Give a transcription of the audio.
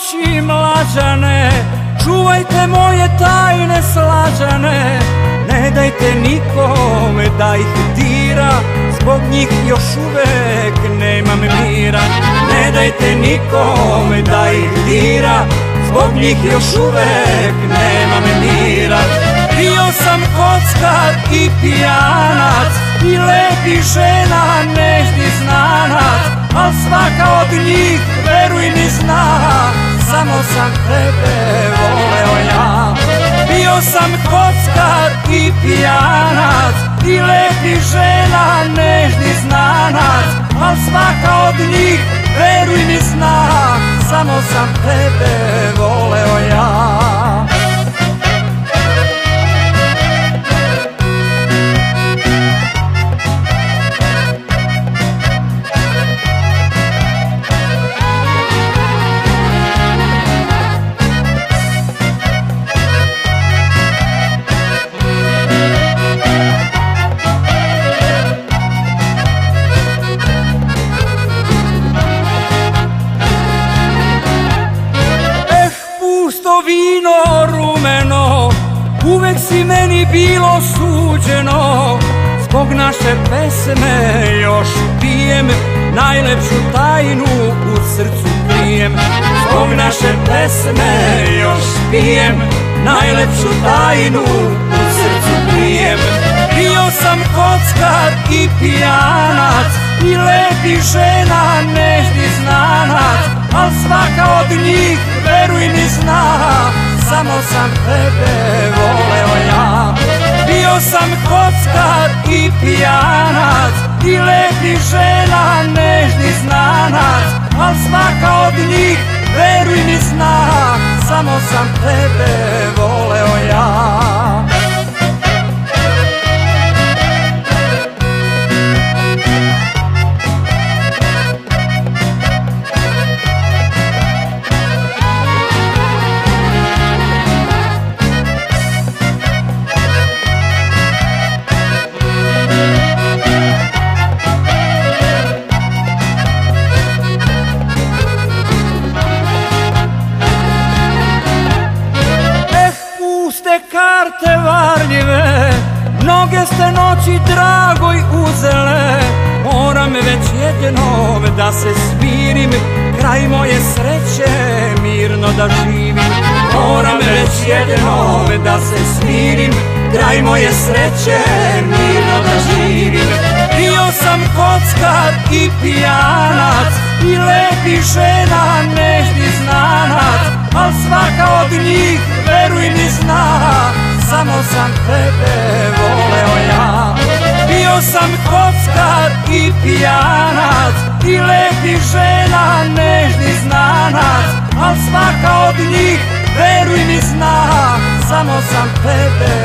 noći mlađane, čuvajte moje tajne slađane. Ne dajte nikome da ih dira, zbog njih još uvek nemam mira. Ne dajte nikome da ih dira, zbog njih još uvek nemam mira. Bio sam kockar i pijanac i lepih žena nežni znanac, al svaka od njih, veruj mi, zna, samo sam tebe voleo ja. Bio sam kockar i pijanac i lepih žena nežni znanac, al svaka od njih, veruj mi, zna, samo sam tebe voleo ja. Vino rumeno, uvek si meni bilo suđeno, zbog naše pesme još pijem, najlepšu tajnu u srcu krijem. Zbog naše pesme još pijem, najlepšu tajnu u srcu krijem. Bio sam kockar i pijanac i lepih žena nežni znanac, al svaka od njih, veruj mi, zna, samo sam tebe voleo ja. Bio sam kockar i pijanac i lepih žena nežni znanac, al svaka od njih, veruj mi, zna, samo sam tebe voleo ja. Karte varljive, mnoge ste noći dragoj uzele. Moram već jednom da se smirim, kraj moje sreće mirno da živim. Moram već jednom da se smirim, kraj moje sreće mirno da živim. Bio sam kockar i pijanac i lepih žena nežni znanac, al svaka od njih, veruj mi, zna, samo sam tebe voleo ja. Bio sam kockar i pijanac i lepih žena nežni znanac, al svaka od njih, veruj mi, zna, samo sam tebe